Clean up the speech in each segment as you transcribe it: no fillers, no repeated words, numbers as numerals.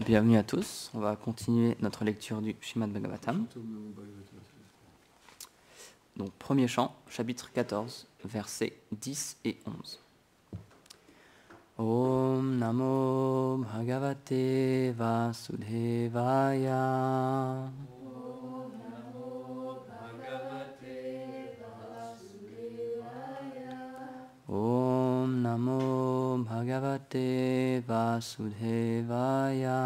Bienvenue à tous. On va continuer notre lecture du Srimad Bhagavatam. Donc, premier chant, chapitre 14, versets 10 et 11. Om Namo Bhagavate Vasudevaya. Om Namo Bhagavate Vasudevaya.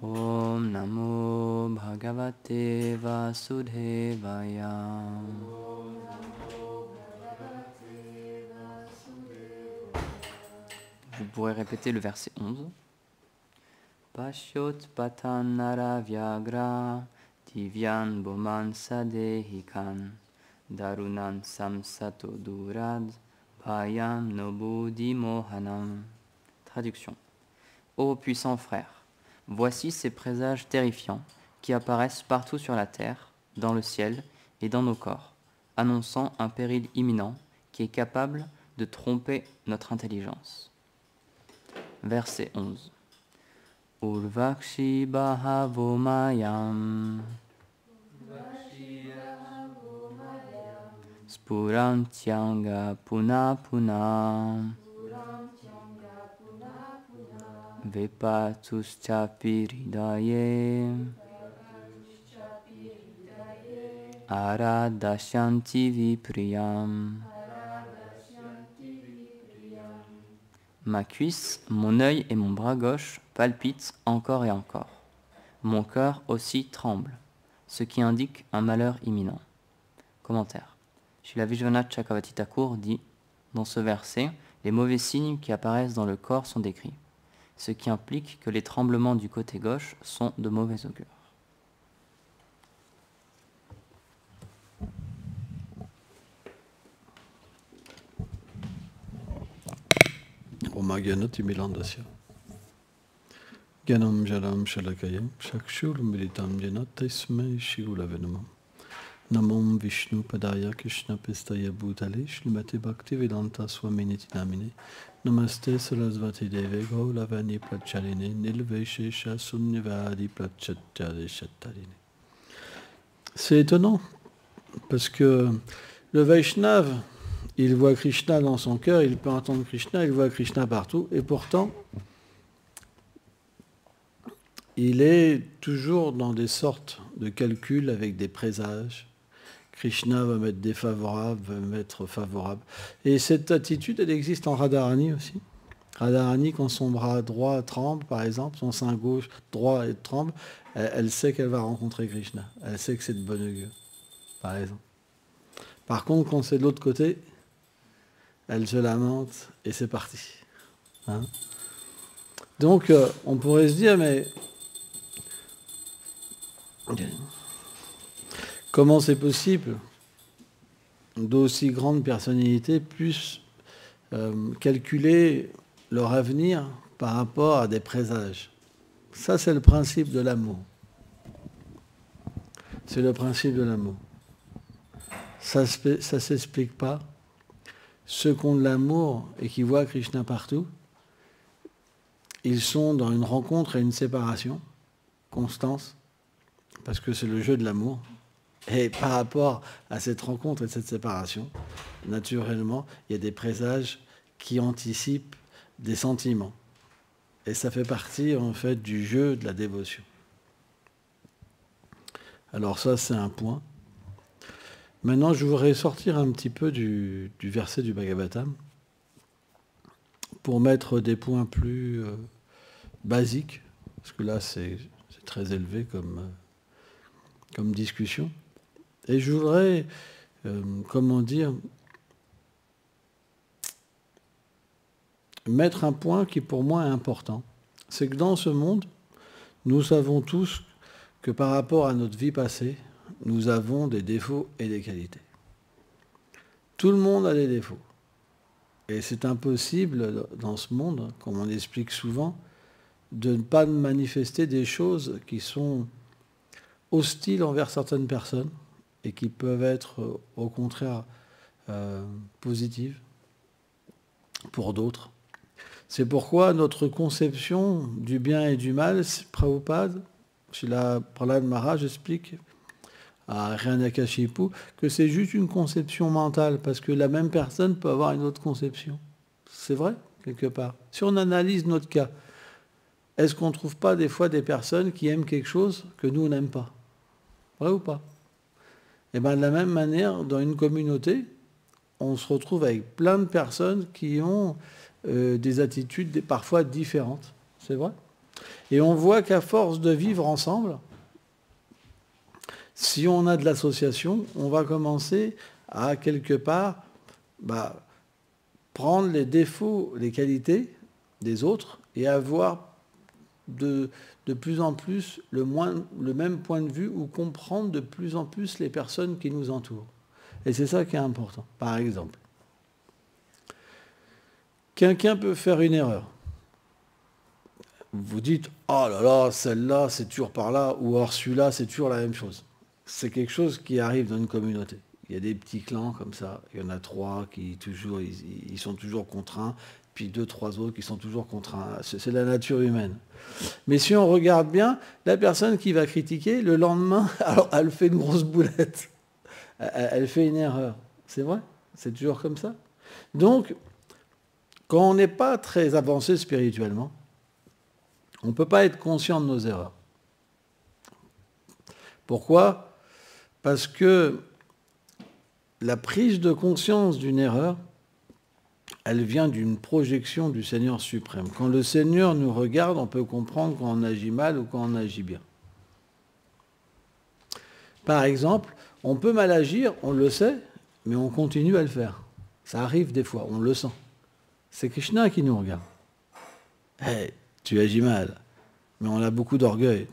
Om Namo Bhagavate Vasudevaya. Vous pourrez répéter le verset 11. Pashyot patanara vyagra divyan boman sadehikan darunan samsato durad bhayam nobudi mohanam. Traduction. Ô puissants frères, voici ces présages terrifiants qui apparaissent partout sur la terre, dans le ciel et dans nos corps, annonçant un péril imminent qui est capable de tromper notre intelligence. Verset 11. Urvakshi bahavo mayam spurantyanga puna puna Vepatuschapi hridaye aradashanti vipriyam. Ma cuisse, mon œil et mon bras gauche palpitent encore et encore. Mon cœur aussi tremble, ce qui indique un malheur imminent. Commentaire. Srila Vishwanath Chakravarti Thakur dit, dans ce verset, les mauvais signes qui apparaissent dans le corps sont décrits, ce qui implique que les tremblements du côté gauche sont de mauvais augure. Omagyanati milandasya. Gyanam jalam shalakayam shakshur militam jana tasmai shirulavenamam. Namom Vishnu Padaya Krishna Pestaya Bhutale Shrimate Bhakti Vedanta Swaminiti Namine Namaste Sarasvati Deve Gauravani Prachaline Nilveshesha Sunyavadi Prachatyade Shatarine. C'est étonnant, parce que le Vaishnav, il voit Krishna dans son cœur, il peut entendre Krishna, il voit Krishna partout, et pourtant, il est toujours dans des sortes de calculs avec des présages. Krishna va m'être défavorable, va m'être favorable. Et cette attitude, elle existe en Radharani aussi. Radharani, quand son bras droit tremble, par exemple, son sein gauche droit tremble, elle sait qu'elle va rencontrer Krishna. Elle sait que c'est de bonne augure, par exemple. Par contre, quand c'est de l'autre côté, elle se lamente et c'est parti. Hein? Donc, on pourrait se dire, mais comment c'est possible d'aussi grandes personnalités puissent calculer leur avenir par rapport à des présages? Ça, c'est le principe de l'amour. C'est le principe de l'amour. Ça ne s'explique pas. Ceux qui ont de l'amour et qui voient Krishna partout, ils sont dans une rencontre et une séparation, constance, parce que c'est le jeu de l'amour. Et par rapport à cette rencontre et cette séparation, naturellement, il y a des présages qui anticipent des sentiments. Et ça fait partie, en fait, du jeu de la dévotion. Alors ça, c'est un point. Maintenant, je voudrais sortir un petit peu du verset du Bhagavatam pour mettre des points plus basiques, parce que là, c'est très élevé comme discussion. Et je voudrais, mettre un point qui pour moi est important. C'est que dans ce monde, nous savons tous que par rapport à notre vie passée, nous avons des défauts et des qualités. Tout le monde a des défauts. Et c'est impossible dans ce monde, comme on explique souvent, de ne pas manifester des choses qui sont hostiles envers certaines personnes et qui peuvent être au contraire positive pour d'autres. C'est pourquoi notre conception du bien et du mal, Prabhupada, Srila Prahlad Maharaj explique à Hiranyakashipu que c'est juste une conception mentale, parce que la même personne peut avoir une autre conception. C'est vrai, quelque part. Si on analyse notre cas, est-ce qu'on ne trouve pas des fois des personnes qui aiment quelque chose que nous, on n'aime pas? Vrai ou pas? Et bien de la même manière, dans une communauté, on se retrouve avec plein de personnes qui ont des attitudes parfois différentes. C'est vrai? Et on voit qu'à force de vivre ensemble, si on a de l'association, on va commencer à quelque part prendre les défauts, les qualités des autres et avoir de plus en plus le même point de vue ou comprendre de plus en plus les personnes qui nous entourent. Et c'est ça qui est important. Par exemple, quelqu'un peut faire une erreur. Vous dites « Oh là là, celle-là, c'est toujours par là » ou « Or, celui-là, c'est toujours la même chose ». C'est quelque chose qui arrive dans une communauté. Il y a des petits clans comme ça. Il y en a 3 qui toujours, ils sont toujours contraints, puis 2, 3 autres qui sont toujours contraints. C'est la nature humaine. Mais si on regarde bien, la personne qui va critiquer, le lendemain, alors, elle fait une grosse boulette. Elle fait une erreur. C'est vrai? C'est toujours comme ça. Donc, quand on n'est pas très avancé spirituellement, on ne peut pas être conscient de nos erreurs. Pourquoi? Parce que la prise de conscience d'une erreur, elle vient d'une projection du Seigneur suprême. Quand le Seigneur nous regarde, on peut comprendre quand on agit mal ou quand on agit bien. Par exemple, on peut mal agir, on le sait, mais on continue à le faire. Ça arrive des fois, on le sent. C'est Krishna qui nous regarde. Hey, tu agis mal, mais on a beaucoup d'orgueil.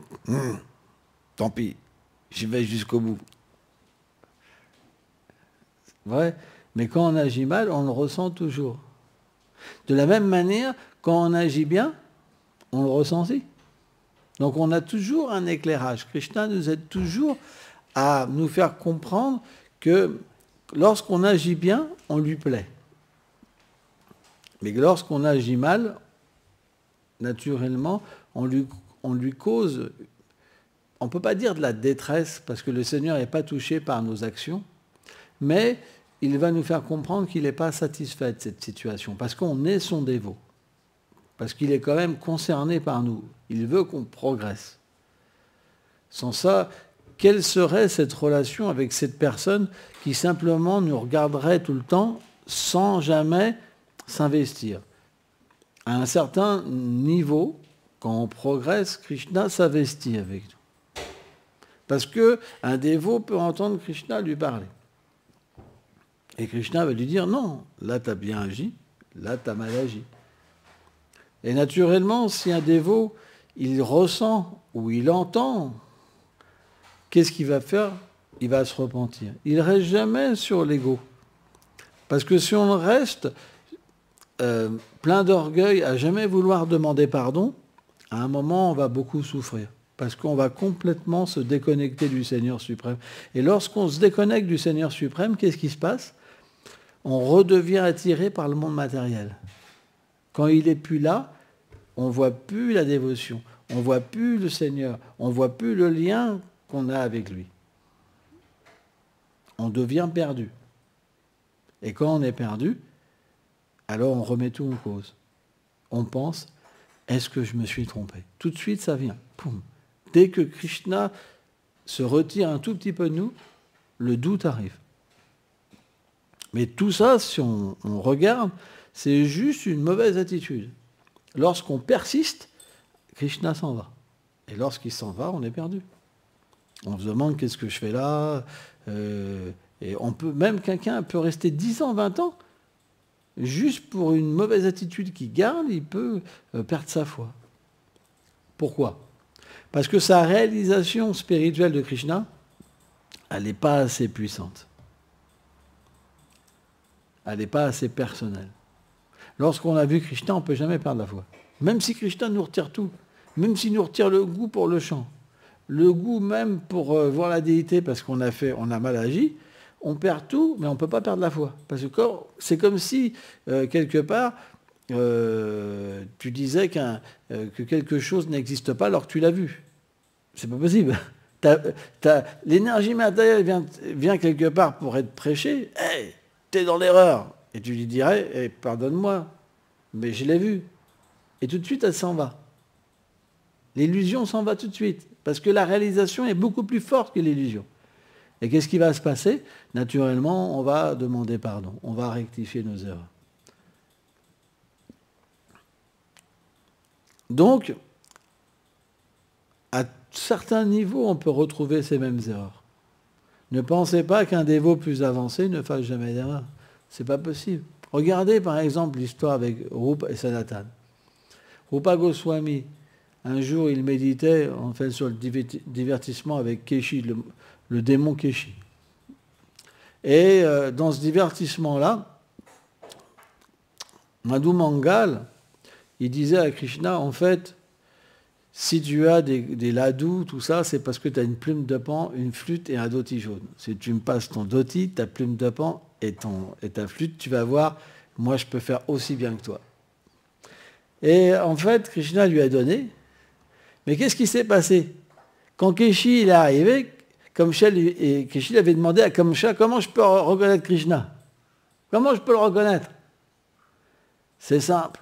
Tant pis, j'y vais jusqu'au bout. Ouais, mais quand on agit mal, on le ressent toujours. De la même manière, quand on agit bien, on le ressent aussi. Donc on a toujours un éclairage. Krishna nous aide toujours à nous faire comprendre que lorsqu'on agit bien, on lui plaît. Mais lorsqu'on agit mal, naturellement, on lui cause, on ne peut pas dire de la détresse, parce que le Seigneur n'est pas touché par nos actions, mais il va nous faire comprendre qu'il n'est pas satisfait de cette situation, parce qu'on est son dévot, parce qu'il est quand même concerné par nous. Il veut qu'on progresse. Sans ça, quelle serait cette relation avec cette personne qui simplement nous regarderait tout le temps sans jamais s'investir? À un certain niveau, quand on progresse, Krishna s'investit avec nous. Parce qu'un dévot peut entendre Krishna lui parler. Et Krishna va lui dire, non, là tu as bien agi, là tu as mal agi. Et naturellement, si un dévot, il ressent ou il entend, qu'est-ce qu'il va faire? Il va se repentir. Il ne reste jamais sur l'ego. Parce que si on reste plein d'orgueil à jamais vouloir demander pardon, à un moment, on va beaucoup souffrir. Parce qu'on va complètement se déconnecter du Seigneur suprême. Et lorsqu'on se déconnecte du Seigneur suprême, qu'est-ce qui se passe? On redevient attiré par le monde matériel. Quand il n'est plus là, on ne voit plus la dévotion, on ne voit plus le Seigneur, on ne voit plus le lien qu'on a avec lui. On devient perdu. Et quand on est perdu, alors on remet tout en cause. On pense, est-ce que je me suis trompé? Tout de suite, ça vient. Poum. Dès que Krishna se retire un tout petit peu de nous, le doute arrive. Mais tout ça, si on regarde, c'est juste une mauvaise attitude. Lorsqu'on persiste, Krishna s'en va. Et lorsqu'il s'en va, on est perdu. On se demande qu'est-ce que je fais là. Et on peut, même quelqu'un peut rester 10 ans, 20 ans, juste pour une mauvaise attitude qu'il garde, il peut perdre sa foi. Pourquoi? Parce que sa réalisation spirituelle de Krishna, elle n'est pas assez puissante. Elle n'est pas assez personnelle. Lorsqu'on a vu Krishna, on ne peut jamais perdre la foi. Même si Krishna nous retire tout, même s'il nous retire le goût pour le chant, le goût même pour voir la déité parce qu'on a mal agi, on perd tout, mais on ne peut pas perdre la foi. Parce que c'est comme si, quelque part, tu disais que quelque chose n'existe pas alors que tu l'as vu. C'est pas possible. L'énergie matérielle vient quelque part pour être prêchée. Hey, t'es dans l'erreur. Et tu lui dirais, hey, pardonne-moi, mais je l'ai vu. Et tout de suite, elle s'en va. L'illusion s'en va tout de suite. Parce que la réalisation est beaucoup plus forte que l'illusion. Et qu'est-ce qui va se passer? Naturellement, on va demander pardon. On va rectifier nos erreurs. Donc, à certains niveaux, on peut retrouver ces mêmes erreurs. Ne pensez pas qu'un dévot plus avancé ne fasse jamais d'erreur. C'est pas possible. Regardez par exemple l'histoire avec Rupa et Sanatan. Rupa Goswami, un jour, il méditait en fait sur le divertissement avec Keshi, le démon Keshi. Et dans ce divertissement-là, Madhu Mangal, il disait à Krishna, en fait, si tu as des ladous, tout ça, c'est parce que tu as une plume de pan, une flûte et un dhoti jaune. Si tu me passes ton dhoti, ta plume de pan et ta flûte, tu vas voir, moi je peux faire aussi bien que toi. Et en fait, Krishna lui a donné. Mais qu'est-ce qui s'est passé? Quand Keshi il est arrivé, Keshi avait demandé à Kamsha, comment je peux reconnaître Krishna? Comment je peux le reconnaître? C'est simple.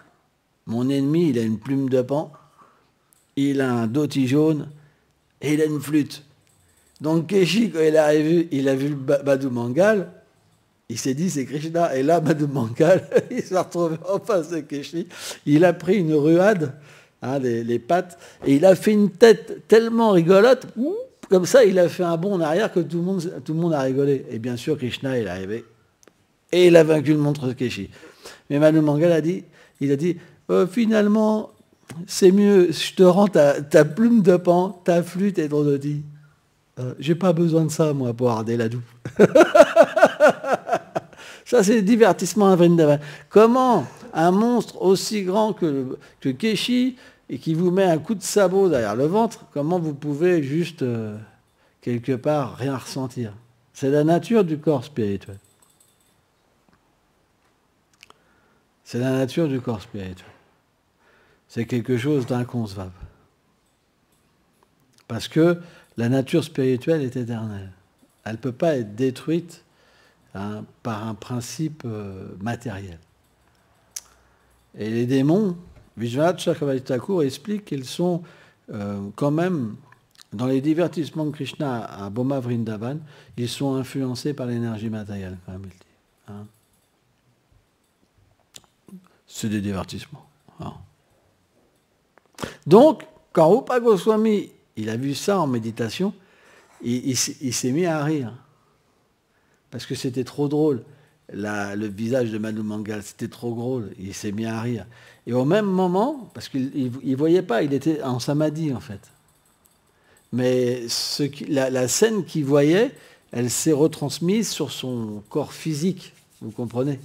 Mon ennemi, il a une plume de pan, il a un dhoti jaune et il a une flûte. Donc Keshi, quand il est arrivé, il a vu le Madhu Mangal, il s'est dit c'est Krishna. Et là, Madhu Mangal, il s'est retrouvé en face de Keshi. Il a pris une ruade, les pattes, et il a fait une tête tellement rigolote, comme ça, il a fait un bond en arrière que tout le monde a rigolé. Et bien sûr, Krishna, il est arrivé. Et il a vaincu le monstre de Keshi. Mais Madhu Mangal a dit, finalement, c'est mieux, je te rends ta plume de pan, ta flûte et ton dhoti. J'ai pas besoin de ça, moi, pour avoir des ladous. Ça, c'est le divertissement à Vrindavan. Comment un monstre aussi grand que Keshi, et qui vous met un coup de sabot derrière le ventre, comment vous pouvez juste, quelque part, rien ressentir? C'est la nature du corps spirituel. C'est la nature du corps spirituel. C'est quelque chose d'inconcevable. Parce que la nature spirituelle est éternelle. Elle ne peut pas être détruite par un principe matériel. Et les démons, Vishwanath Chakravarti Thakur explique qu'ils sont quand même, dans les divertissements de Krishna à Boma Vrindavan, ils sont influencés par l'énergie matérielle, comme il dit. C'est des divertissements. Donc, quand Rupa Goswami, il a vu ça en méditation, il s'est mis à rire. Parce que c'était trop drôle. Le visage de Madhu Mangal, c'était trop drôle. Il s'est mis à rire. Et au même moment, parce qu'il ne voyait pas, il était en samadhi en fait. Mais la scène qu'il voyait, elle s'est retransmise sur son corps physique. Vous comprenez?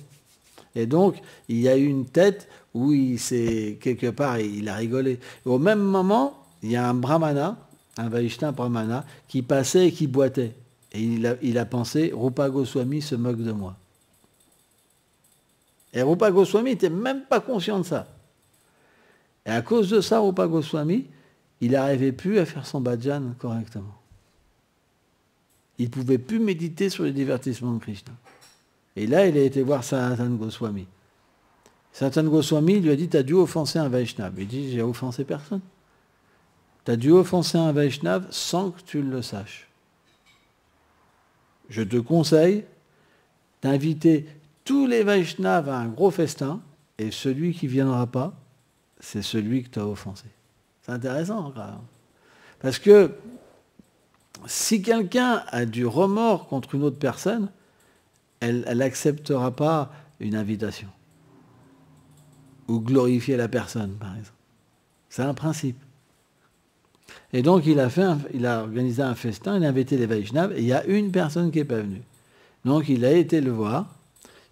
Et donc, il y a eu une tête où quelque part, il a rigolé. Et au même moment, il y a un brahmana, un Vaishnava brahmana, qui passait et qui boitait. Et il a pensé, Rupa Goswami se moque de moi. Et Rupa Goswami n'était même pas conscient de ça. Et à cause de ça, Rupa Goswami, il n'arrivait plus à faire son bhajan correctement. Il ne pouvait plus méditer sur les divertissements de Krishna. Et là, il a été voir Sanatan Goswami. Sanatan Goswami lui a dit, tu as dû offenser un Vaishnava. Il dit, j'ai offensé personne. Tu as dû offenser un Vaishnava sans que tu le saches. Je te conseille d'inviter tous les Vaishnavas à un gros festin, et celui qui ne viendra pas, c'est celui que tu as offensé. C'est intéressant, quand même. Parce que si quelqu'un a du remords contre une autre personne, elle n'acceptera pas une invitation. Ou glorifier la personne, par exemple. C'est un principe. Et donc, il a organisé un festin, il a invité les Vaishnavas, et il y a une personne qui n'est pas venue. Donc, il a été le voir,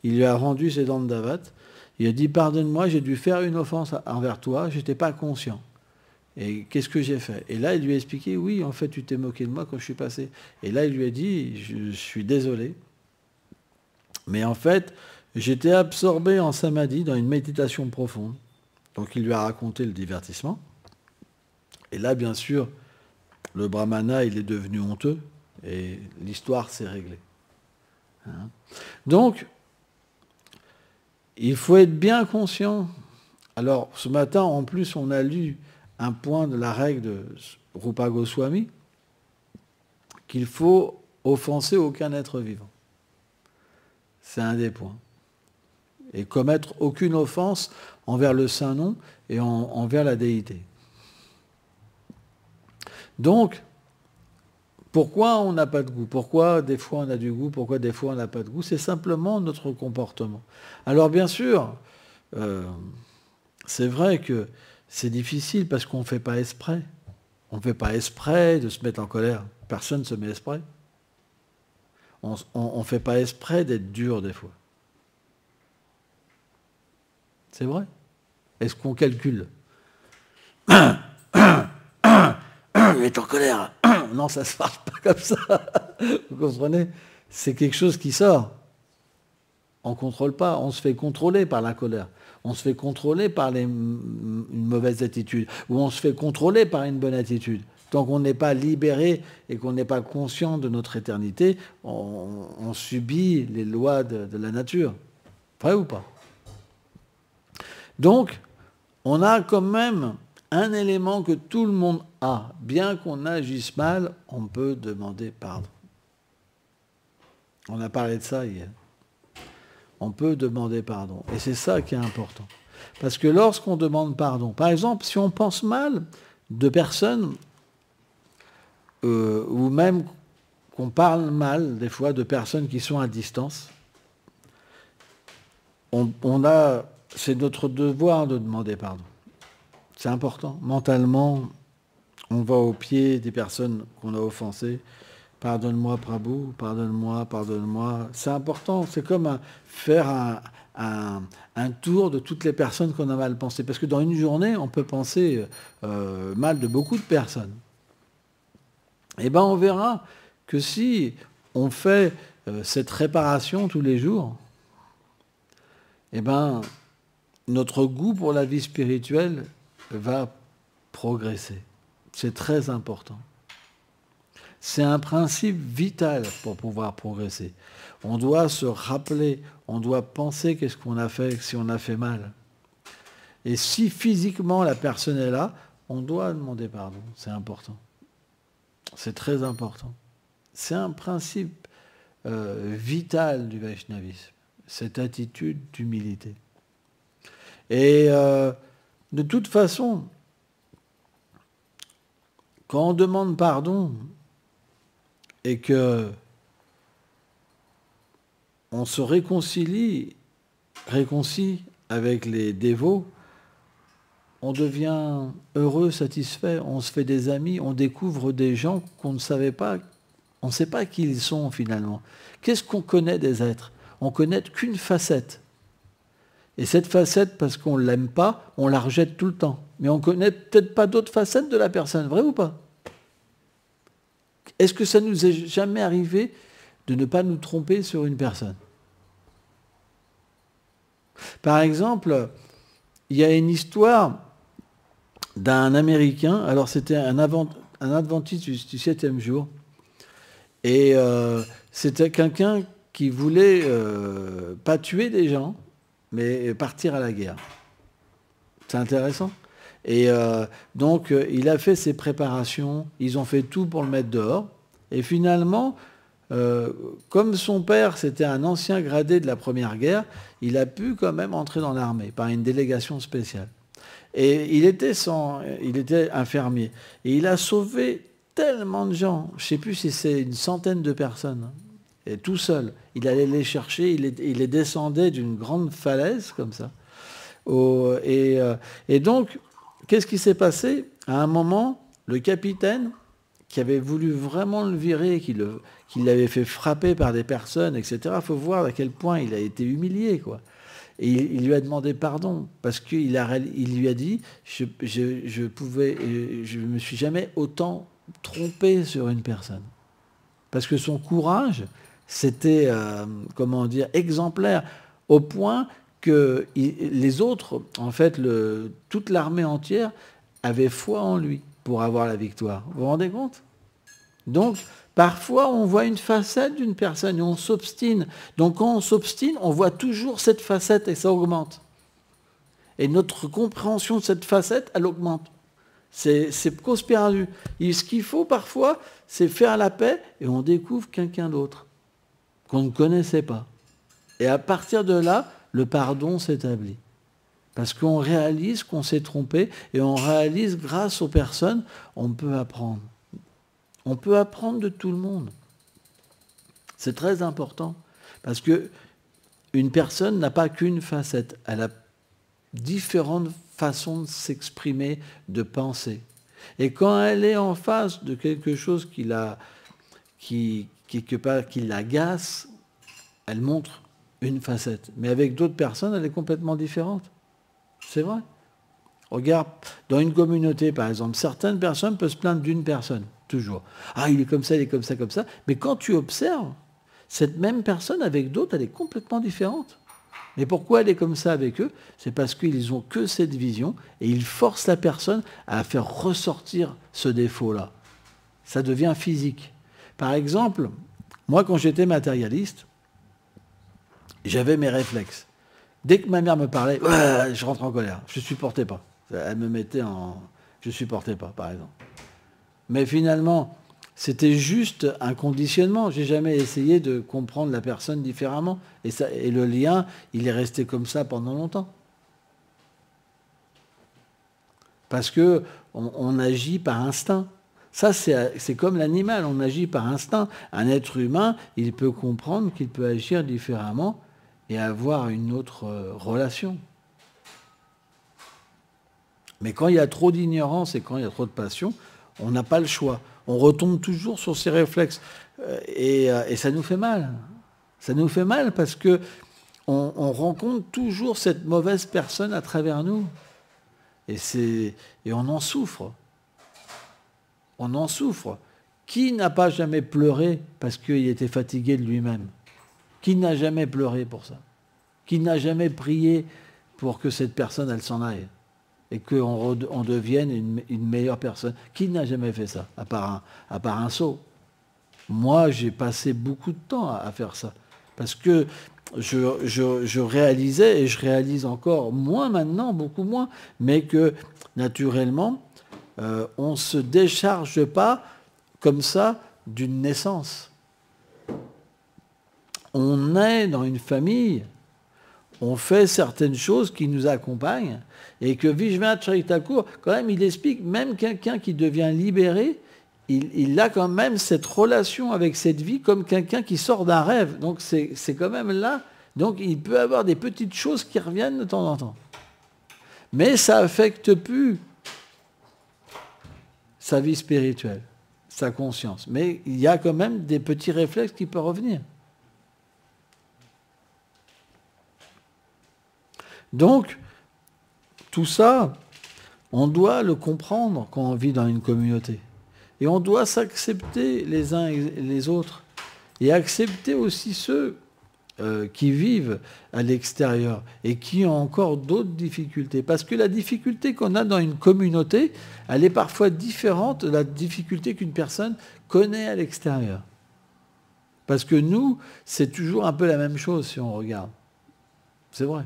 il lui a rendu ses dandavat, il a dit, pardonne-moi, j'ai dû faire une offense envers toi, je n'étais pas conscient. Et qu'est-ce que j'ai fait? Et là, il lui a expliqué, oui, en fait, tu t'es moqué de moi quand je suis passé. Et là, il lui a dit, je suis désolé, Mais en fait, j'étais absorbé en samadhi, dans une méditation profonde. Donc il lui a raconté le divertissement. Et là, bien sûr, le brahmana, il est devenu honteux, et l'histoire s'est réglée. Hein. Donc, il faut être bien conscient. Alors, ce matin, en plus, on a lu un point de la règle de Rupa Goswami, qu'il faut offenser aucun être vivant. C'est un des points. Et commettre aucune offense envers le Saint-Nom et envers la déité. Donc, pourquoi on n'a pas de goût? Pourquoi des fois on a du goût? Pourquoi des fois on n'a pas de goût? C'est simplement notre comportement. Alors bien sûr, c'est vrai que c'est difficile parce qu'on ne fait pas exprès. On ne fait pas exprès de se mettre en colère. Personne ne se met exprès. On ne fait pas exprès d'être dur des fois. C'est vrai. Est-ce qu'on calcule? Il est en colère. Non, ça ne se marche pas comme ça. Vous comprenez? C'est quelque chose qui sort. On ne contrôle pas. On se fait contrôler par la colère. On se fait contrôler par une mauvaise attitude. Ou on se fait contrôler par une bonne attitude. Tant qu'on n'est pas libéré et qu'on n'est pas conscient de notre éternité, on subit les lois de la nature. Vrai ou pas? Donc, on a quand même un élément que tout le monde a. Bien qu'on agisse mal, on peut demander pardon. On a parlé de ça hier. On peut demander pardon. Et c'est ça qui est important. Parce que lorsqu'on demande pardon, par exemple, si on pense mal de personnes, ou même qu'on parle mal des fois de personnes qui sont à distance, c'est notre devoir de demander pardon. C'est important. Mentalement, on va au pied des personnes qu'on a offensées. Pardonne-moi, Prabhu, pardonne-moi, pardonne-moi. C'est important. C'est comme faire un tour de toutes les personnes qu'on a mal pensées. Parce que dans une journée, on peut penser mal de beaucoup de personnes. Eh bien, on verra que si on fait cette réparation tous les jours, eh bien, notre goût pour la vie spirituelle va progresser. C'est très important. C'est un principe vital pour pouvoir progresser. On doit se rappeler, on doit penser qu'est-ce qu'on a fait, si on a fait mal. Et si physiquement la personne est là, on doit demander pardon. C'est important. C'est très important. C'est un principe vital du Vaishnavisme, cette attitude d'humilité. Et de toute façon, quand on demande pardon et que on se réconcilie avec les dévots, on devient heureux, satisfait, on se fait des amis, on découvre des gens qu'on ne savait pas, on ne sait pas qui ils sont finalement. Qu'est-ce qu'on connaît des êtres? On ne connaît qu'une facette. Et cette facette, parce qu'on ne l'aime pas, on la rejette tout le temps. Mais on ne connaît peut-être pas d'autres facettes de la personne, vrai ou pas? Est-ce que ça nous est jamais arrivé de ne pas nous tromper sur une personne? Par exemple, il y a une histoire d'un Américain, alors c'était un adventiste du 7e jour, et c'était quelqu'un qui voulait pas tuer des gens, mais partir à la guerre. C'est intéressant. Et donc, il a fait ses préparations, ils ont fait tout pour le mettre dehors, et finalement, comme son père, c'était un ancien gradé de la Première Guerre, il a pu quand même entrer dans l'armée par une délégation spéciale. Et il était infirmier. Et il a sauvé tellement de gens, je ne sais plus si c'est une centaine de personnes, et tout seul. Il allait les chercher, il les descendait d'une grande falaise, comme ça. Et donc, qu'est-ce qui s'est passé? À un moment, le capitaine, qui avait voulu vraiment le virer, qui l'avait fait frapper par des personnes, etc., il faut voir à quel point il a été humilié, quoi. Et il lui a demandé pardon, parce qu'il lui a dit, je me suis jamais autant trompé sur une personne. Parce que son courage, C'était, comment dire, exemplaire, au point que les autres, en fait, toute l'armée entière avait foi en lui pour avoir la victoire. Vous vous rendez compte? Donc, parfois, on voit une facette d'une personne et on s'obstine. Donc, quand on s'obstine, on voit toujours cette facette et ça augmente. Et notre compréhension de cette facette, elle augmente. C'est cause perdue. Et ce qu'il faut parfois, c'est faire la paix et on découvre quelqu'un d'autre qu'on ne connaissait pas. Et à partir de là, le pardon s'établit. Parce qu'on réalise qu'on s'est trompé et on réalise, grâce aux personnes, on peut apprendre. On peut apprendre de tout le monde. C'est très important. Parce qu'une personne n'a pas qu'une facette. Elle a différentes façons de s'exprimer, de penser. Et quand elle est en face de quelque chose qui l'agace, elle montre une facette. Mais avec d'autres personnes, elle est complètement différente. C'est vrai. Regarde, dans une communauté, par exemple, certaines personnes peuvent se plaindre d'une personne, toujours. Ah, il est comme ça, il est comme ça, comme ça. Mais quand tu observes, cette même personne, avec d'autres, elle est complètement différente. Mais pourquoi elle est comme ça avec eux? C'est parce qu'ils n'ont que cette vision et ils forcent la personne à faire ressortir ce défaut-là. Ça devient physique. Par exemple, moi, quand j'étais matérialiste, j'avais mes réflexes. Dès que ma mère me parlait, je rentre en colère. Je ne supportais pas. Elle me mettait en... Je ne supportais pas, par exemple. Mais finalement, c'était juste un conditionnement. Je n'ai jamais essayé de comprendre la personne différemment. Et le lien, il est resté comme ça pendant longtemps. Parce qu'on agit par instinct. Ça, c'est comme l'animal. On agit par instinct. Un être humain, il peut comprendre qu'il peut agir différemment et avoir une autre relation. Mais quand il y a trop d'ignorance et quand il y a trop de passion, on n'a pas le choix. On retombe toujours sur ses réflexes. Et ça nous fait mal. Ça nous fait mal parce qu'on rencontre toujours cette mauvaise personne à travers nous. Et on en souffre. On en souffre. Qui n'a pas jamais pleuré parce qu'il était fatigué de lui-même? Qui n'a jamais pleuré pour ça? Qui n'a jamais prié pour que cette personne, elle s'en aille? Et qu'on devienne une meilleure personne? Qui n'a jamais fait ça, à part un sot? Moi, j'ai passé beaucoup de temps à faire ça. Parce que je réalisais, et je réalise encore moins maintenant, beaucoup moins, mais que, naturellement, on ne se décharge pas comme ça d'une naissance. On est dans une famille, on fait certaines choses qui nous accompagnent, et que Vishwanath Charithakur, quand même, il explique, même quelqu'un qui devient libéré, il a quand même cette relation avec cette vie comme quelqu'un qui sort d'un rêve. Donc c'est quand même là. Donc il peut avoir des petites choses qui reviennent de temps en temps. Mais ça n'affecte plus sa vie spirituelle, sa conscience. Mais il y a quand même des petits réflexes qui peuvent revenir. Donc, tout ça, on doit le comprendre quand on vit dans une communauté. Et on doit s'accepter les uns et les autres. Et accepter aussi ceux qui vivent à l'extérieur et qui ont encore d'autres difficultés. Parce que la difficulté qu'on a dans une communauté, elle est parfois différente de la difficulté qu'une personne connaît à l'extérieur. Parce que nous, c'est toujours un peu la même chose si on regarde. C'est vrai.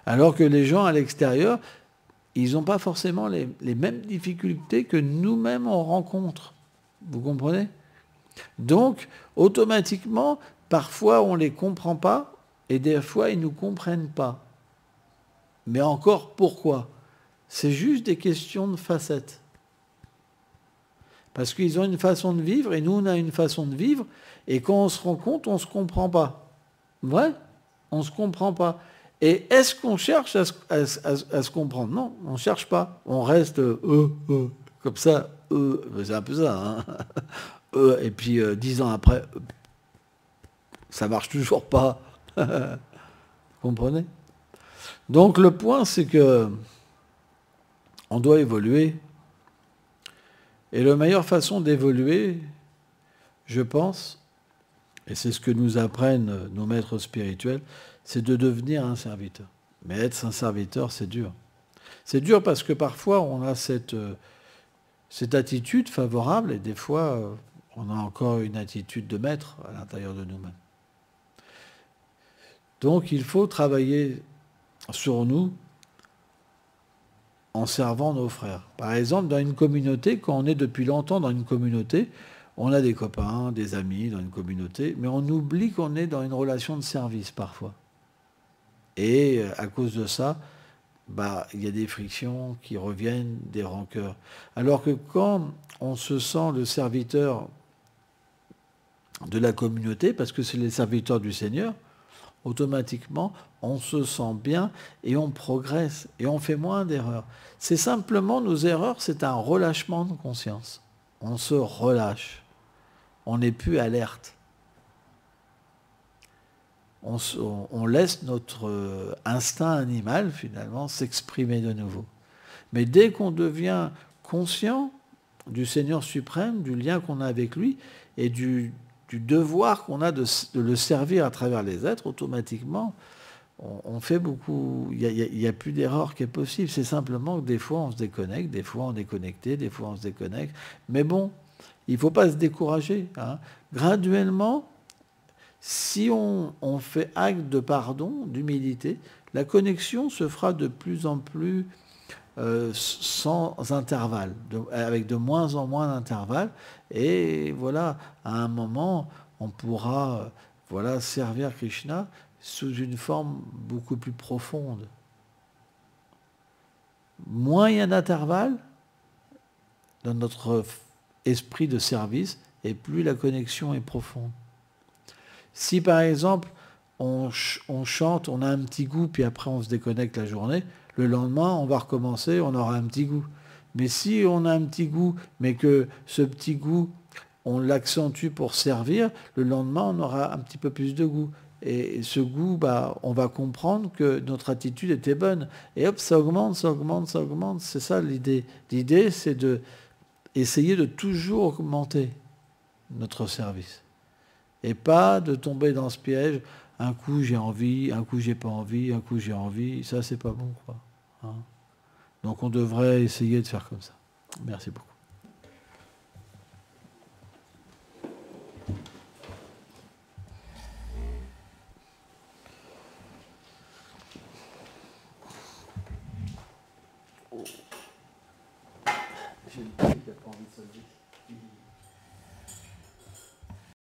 Alors que les gens à l'extérieur, ils n'ont pas forcément les mêmes difficultés que nous-mêmes on rencontre. Vous comprenez? Donc, automatiquement, parfois on ne les comprend pas et des fois ils ne nous comprennent pas. Mais encore, pourquoi? C'est juste des questions de facettes. Parce qu'ils ont une façon de vivre et nous on a une façon de vivre et quand on se rend compte, on ne se comprend pas. Vrai? On ne se comprend pas. Et est-ce qu'on cherche à se comprendre? Non, on ne cherche pas. On reste comme ça. C'est un peu ça. Hein, et puis 10 ans après, ça ne marche toujours pas. Vous comprenez? Donc le point, c'est que on doit évoluer. Et la meilleure façon d'évoluer, je pense, et c'est ce que nous apprennent nos maîtres spirituels, c'est de devenir un serviteur. Mais être un serviteur, c'est dur. C'est dur parce que parfois on a cette attitude favorable et des fois on a encore une attitude de maître à l'intérieur de nous-mêmes. Donc il faut travailler sur nous en servant nos frères. Par exemple, dans une communauté, quand on est depuis longtemps dans une communauté, on a des copains, des amis dans une communauté, mais on oublie qu'on est dans une relation de service parfois. Et à cause de ça, il y a des frictions qui reviennent, des rancœurs. Alors que quand on se sent le serviteur de la communauté, parce que c'est les serviteurs du Seigneur, automatiquement, on se sent bien et on progresse et on fait moins d'erreurs. C'est simplement, nos erreurs, c'est un relâchement de conscience. On se relâche. On n'est plus alerte. On laisse notre instinct animal, finalement, s'exprimer de nouveau. Mais dès qu'on devient conscient du Seigneur suprême, du lien qu'on a avec lui et du devoir qu'on a de le servir à travers les êtres, automatiquement, on fait beaucoup. Il n'y a plus d'erreur qui est possible. C'est simplement que des fois, on se déconnecte, des fois, on est connecté, des fois, on se déconnecte. Mais bon, il ne faut pas se décourager. Graduellement, si on fait acte de pardon, d'humilité, la connexion se fera de plus en plus sans intervalle, avec de moins en moins d'intervalles. Et voilà, à un moment, on pourra servir Krishna sous une forme beaucoup plus profonde. Moins il y a d'intervalles dans notre esprit de service, et plus la connexion est profonde. Si par exemple, on chante, on a un petit goût, puis après on se déconnecte la journée, le lendemain, on va recommencer, on aura un petit goût. Mais si on a un petit goût, mais que ce petit goût, on l'accentue pour servir, le lendemain, on aura un petit peu plus de goût. Et ce goût, on va comprendre que notre attitude était bonne. Et hop, ça augmente, ça augmente, ça augmente. C'est ça l'idée. L'idée, c'est d'essayer de toujours augmenter notre service. Et pas de tomber dans ce piège. Un coup j'ai envie, un coup j'ai pas envie, un coup j'ai envie. Ça, c'est pas bon, quoi. Donc on devrait essayer de faire comme ça. Merci beaucoup.